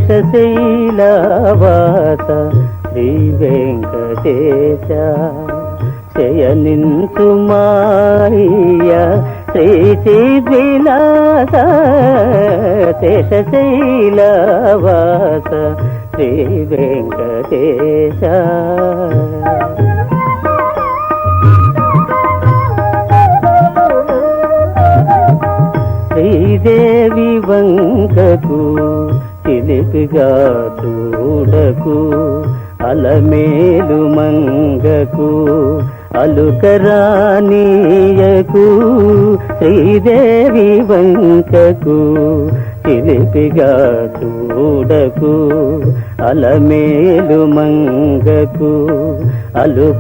శేషశైలవాస శ్రీ వెంకటేశ శయనించు మాయ శ్రీ చిద్విలాస శేషశైలవాస శ్రీ వెంకటేశ శ్రీదేవి వంకకు చిలిపిగా చూడకు అలమేలు మంగకు అలుకరానీయకు శ్రీదేవి వంకకు చిలిపిగా చూడకు అలమేలు మంగకు అలుక